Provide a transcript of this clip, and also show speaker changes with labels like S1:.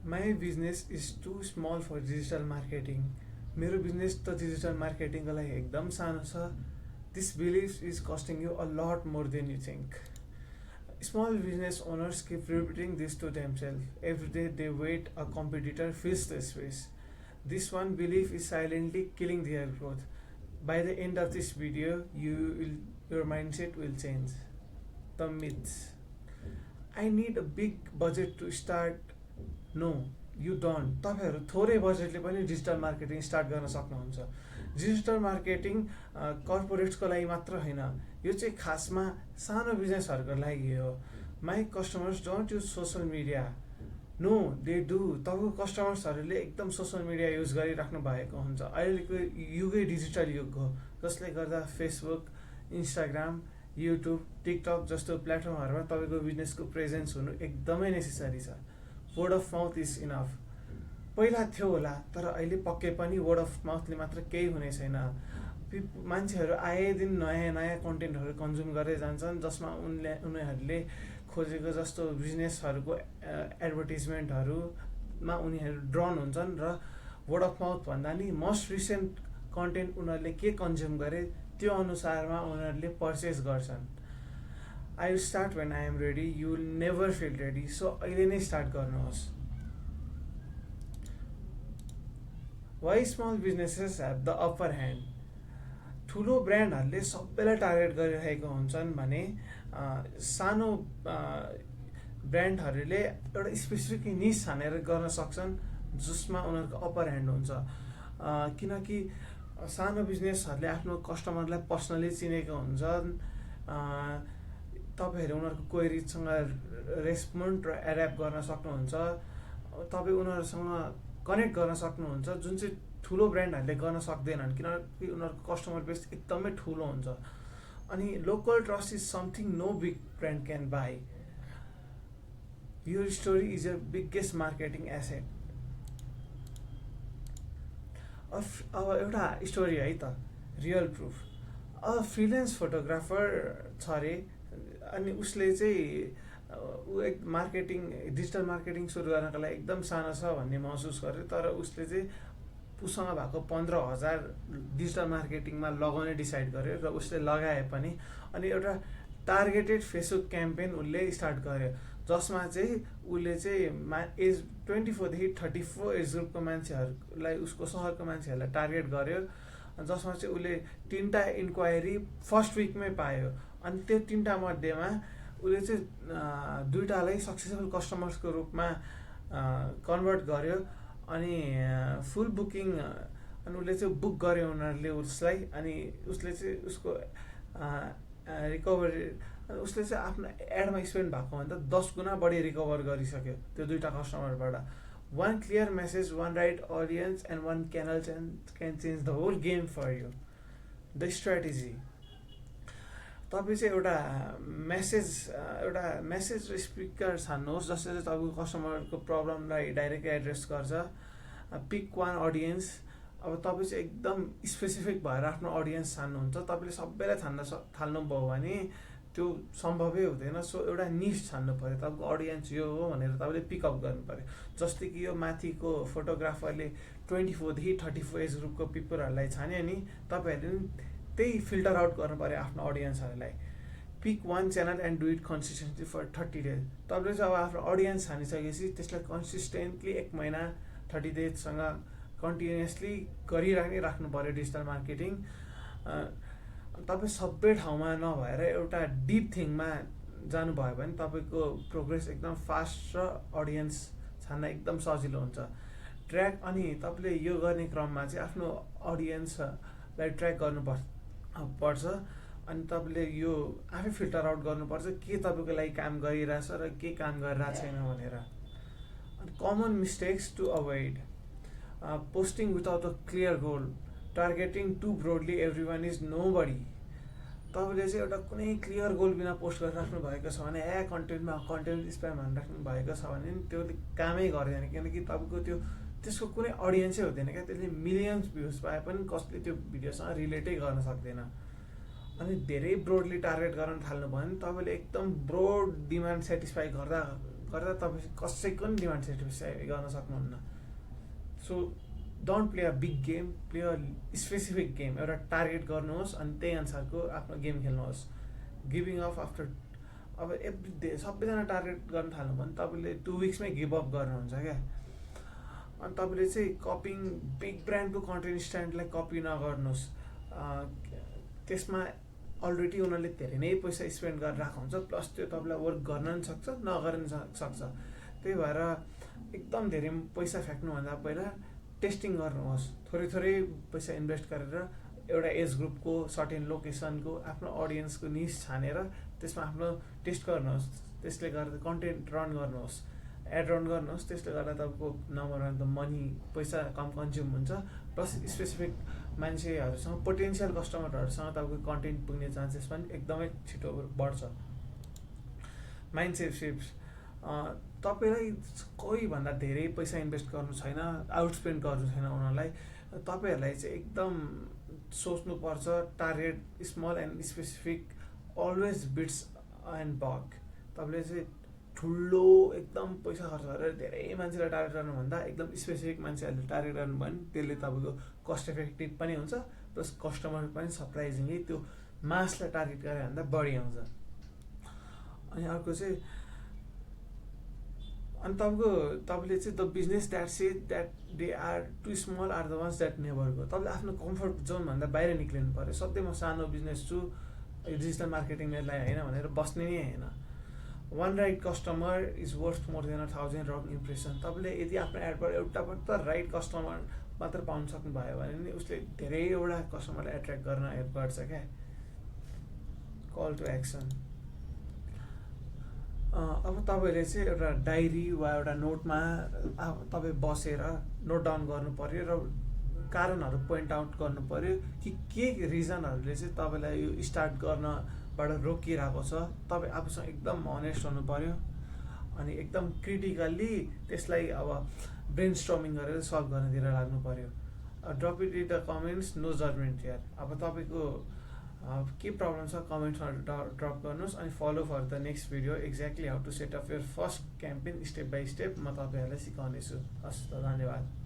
S1: My business is too small for digital marketing. मेरो business त digital मार्केटिङको लागि एकदम सानो छ. This belief is costing you a lot more than you think. Small business owners keep repeating this to themselves. Every day they wait a competitor fills the space. This one belief is silently killing their growth. By the end of this video, your mindset will change. The myths. I need a big budget to start. No you don't. तपाईँहरू थोरै बजेटले पनि digital marketing start गर्न सक्नुहुन्छ. Digital marketing कर्पोरेट्सको लागि मात्र होइन, यो चाहिँ खासमा सानो बिजनेसहरूको लागि हो. My customers don't use social media. No they do. तपाईँको कस्टमर्सहरूले एकदम सोसल मिडिया युज गरिराख्नु भएको हुन्छ. अहिलेको युगै डिजिटल युग हो, जसले गर्दा फेसबुक, इन्स्टाग्राम, युट्युब, टिकटक जस्तो प्लेटफर्महरूमा तपाईँको बिजनेसको प्रेजेन्स हुनु एकदमै नेसेसरी छ. Word of mouth is enough. पहिला थियो होला, तर अहिले पक्कै पनि वर्ड अफ माउथले मात्र केही हुने छैन. मान्छेहरू आए दिन नयाँ नयाँ कन्टेन्टहरू कन्ज्युम गर्दै जान्छन्, जसमा उनीहरूले खोजेको जस्तो बिजनेसहरूको एडभर्टिजमेन्टहरूमा उनीहरू ड्रन हुन्छन् र वर्ड अफ माउथ भन्दा नि मोस्ट रिसेन्ट कन्टेन्ट उनीहरूले के कन्ज्युम गरे त्यो अनुसारमा उनीहरूले पर्चेस गर्छन्. I will start when I am ready. You will never feel ready. So अहिले नै स्टार्ट गर्नुहोस्. Why small businesses have the upper hand? ठुलो ब्रान्डहरूले सबैलाई टार्गेट गरिरहेको हुन्छन् भने सानो ब्रान्डहरूले एउटा स्पेसिफिक निश छानेर गर्न सक्छन्, जसमा उनीहरूको अप्पर ह्यान्ड हुन्छ. किनकि सानो बिजनेसहरूले आफ्नो कस्टमरलाई पर्सनली चिनेको हुन्छन्. तपाईँहरू उनीहरूको क्वेरीसँग रेस्पोन्ड र एड्याप्ट गर्न सक्नुहुन्छ. तपाईँ उनीहरूसँग कनेक्ट गर्न सक्नुहुन्छ, जुन चाहिँ ठुलो ब्रान्डहरूले गर्न सक्दैनन्, किनकि उनीहरूको कस्टमर बेस एकदमै ठुलो हुन्छ. अनि local trust is something no big brand can buy. Your story is your biggest marketing asset. अब एउटा स्टोरी है त, रियल प्रुफ. अब फ्रिलेन्स फोटोग्राफर छ अरे, अनि उसले चाहिँ एक डिजिटल मार्केटिङ सुरु गर्नको लागि एकदम सानो छ भन्ने महसुस गर्यो. तर उसले चाहिँ उसँग भएको 15,000 डिजिटल मार्केटिङमा लगाउने डिसाइड गर्यो र उसले लगाए पनि. अनि एउटा टार्गेटेड फेसबुक क्याम्पेन उसले स्टार्ट गर्यो, जसमा चाहिँ उसले चाहिँ एज 24 देखि 34 एज ग्रुपको मान्छेहरूलाई, उसको सहरको मान्छेहरूलाई टार्गेट गर्यो, जसमा चाहिँ उसले 3टा इन्क्वायरी फर्स्ट विकमै पायो. अनि त्यो 3टा मध्येमा उसले चाहिँ 2टालाई सक्सेसफुल कस्टमर्सको रूपमा कन्भर्ट गर्यो. अनि फुल बुकिङ, अनि उसले चाहिँ बुक गर्यो उनीहरूले उसलाई. अनि उसले चाहिँ उसको रिकभरी, उसले चाहिँ आफ्नो एडमा स्पेन्ड भएको भन्दा 10 गुणा बढी रिकभर गरिसक्यो त्यो 2टा कस्टमरबाट. One clear message, one right audience, and one channel can change the whole game for you. The strategy. तपाईँ चाहिँ एउटा मेसेज र स्पिकर छान्नुहोस्, जसले चाहिँ तपाईँको कस्टमरको प्रब्लमलाई डाइरेक्टली एड्रेस गर्छ. Pick one audience. अब तपाईँ चाहिँ एकदम स्पेसिफिक भएर आफ्नो अडियन्स छान्नुहुन्छ. तपाईँले सबैलाई थाल्नुभयो भने त्यो सम्भवै हुँदैन. सो एउटा निश छान्नु पऱ्यो, तपाईँको अडियन्स यो हो भनेर तपाईँले पिकअप गर्नु पऱ्यो. जस्तै कि यो माथिको फोटोग्राफरले 24 देखि 34 एज ग्रुपको पिपलहरूलाई छान्यो नि, तपाईँहरूले नि त्यही फिल्टर आउट गर्नु पऱ्यो आफ्नो अडियन्सहरूलाई. Pick one channel and do it consistently for 30 days. तपाईँले चाहिँ अब आफ्नो अडियन्स छानिसकेपछि त्यसलाई कन्सिस्टेन्टली 1 महिना 30 डेजसँग कन्टिन्युसली राख्नु पऱ्यो डिजिटल मार्केटिङ. तपाईँ सबै ठाउँमा नभएर एउटा डिप थिङमा जानुभयो भने तपाईँको प्रोग्रेस एकदम फास्ट र अडियन्स छान्न एकदम सजिलो हुन्छ. ट्र्याक. अनि तपाईँले यो गर्ने क्रममा चाहिँ आफ्नो अडियन्सलाई ट्र्याक गर्नुपर्छ. अनि तपाईँले यो आफै फिल्टर आउट गर्नुपर्छ के तपाईँको लागि काम गरिरहेछ र के काम गरिरहेको छैन भनेर. अनि common mistakes to avoid. Posting without a clear goal. Targeting too broadly everyone is nobody. तपाईँले चाहिँ एउटा कुनै क्लियर गोल बिना पोस्ट गरिराख्नु भएको छ भने, कन्टेन्ट स्प्याम हानिराख्नु भएको छ भने त्यो कामै गर्दैन. किनकि तपाईँको त्यसको कुनै अडियन्सै हुँदैन क्या. त्यसले मिलियन्स भ्युज पाए पनि कसले त्यो भिडियोसँग रिलेटै गर्न सक्दैन. अनि धेरै ब्रोडली टार्गेट गर्न थाल्नु भयो भने तपाईँले एकदम ब्रोड डिमान्ड सेटिस्फाई गर्दा तपाईँ कसैको पनि डिमान्ड सेटिस्फाई गर्न सक्नुहुन्न। So don't play a big game, play a specific game. एउटा टार्गेट गर्नुहोस् अनि त्यही अनुसारको आफ्नो गेम खेल्नुहोस्। गिभिङ अफ आफ्टर, अब एभ्री डे सबैजना टार्गेट गर्न थाल्नु भने तपाईँले 2 विक्समै गिभ अप गर्नुहुन्छ क्या। अनि तपाईँले चाहिँ कपिङ बिग ब्रान्डको कन्टेन्ट स्ट्यान्डलाई कपी नगर्नुहोस्। त्यसमा अलरेडी उनीहरूले धेरै नै पैसा स्पेन्ड गरेर राखेको हुन्छ, प्लस त्यो तपाईँलाई वर्क गर्न पनि सक्छ नगर्न सक्छ। त्यही भएर एकदम धेरै पैसा फ्याँक्नुभन्दा पहिला टेस्टिङ गर्नुहोस्। थोरै थोरै पैसा इन्भेस्ट गरेर एउटा एज ग्रुपको, सर्टेन लोकेसनको, आफ्नो अडियन्सको निस छानेर त्यसमा आफ्नो टेस्ट गर्नुहोस्। त्यसले गर्दा कन्टेन्ट रन गर्नुहोस्, एड रन गर्नुहोस्। त्यसले गर्दा तपाईँको नम्बर वान त मनी, पैसा कम कन्ज्युम हुन्छ, प्लस स्पेसिफिक मान्छेहरूसँग, पोटेन्सियल कस्टमरहरूसँग तपाईँको कन्टेन्ट पुग्ने चान्सेस पनि एकदमै छिटो बढ्छ। माइन्डसेट सिफ्ट, तपाईँलाई कोही भन्दा धेरै पैसा इन्भेस्ट गर्नु छैन, आउटस्पेन्ड गर्नु छैन उनीहरूलाई। तपाईँहरूलाई चाहिँ एकदम सोच्नुपर्छ, target small and specific, always bits and bug. तपाईँले चाहिँ ठुलो एकदम पैसा खर्च गरेर धेरै मान्छेलाई टार्गेट गर्नुभन्दा एकदम स्पेसिफिक मान्छेहरूले टार्गेट गर्नु भने त्यसले तपाईँको कस्ट इफेक्टिभ पनि हुन्छ, प्लस कस्टमर पनि सरप्राइजिङली त्यो मासलाई टार्गेट गरे भन्दा बढी आउँछ। अनि अर्को चाहिँ अनि तपाईँले चाहिँ the business that say that they are too small are the ones that never go. तपाईँले आफ्नो कम्फर्ट जोनभन्दा बाहिर निक्लिनु पऱ्यो। सधैँ म सानो बिजनेस छु, डिजिटल मार्केटिङलाई होइन भनेर बस्ने नै होइन। One right customer is worth more than 1000 wrong impression. तपाईँले यदि आफ्नो एडबाट एउटा मात्र राइट कस्टमर मात्र पाउन सक्नुभयो भने नि उसले धेरैवटा कस्टमरलाई एट्र्याक्ट गर्न हेल्प गर्छ क्या। कल टु एक्सन, अब तपाईँले चाहिँ एउटा डायरी वा एउटा नोटमा तपाईँ बसेर नोट डाउन गर्नु पऱ्यो र कारणहरू पोइन्ट आउट गर्नु पऱ्यो कि के रिजनहरूले चाहिँ तपाईँलाई यो स्टार्ट गर्नबाट रोकिरहेको छ। तपाईँ आफूसँग एकदम अनेस्ट हुनु पऱ्यो अनि एकदम क्रिटिकल्ली त्यसलाई अब ब्रेन स्ट्रमिङ गरेर सल्भ गर्नतिर लाग्नु पऱ्यो। Drop it in the comments, no judgement here. अब तपाईँको के प्रब्लम छ कमेन्ट्समा ड्रप गर्नुहोस् अनि follow for the next video exactly how to set up your first campaign step by step म तपाईँहरूलाई सिकाउनेछु। हस् त, धन्यवाद।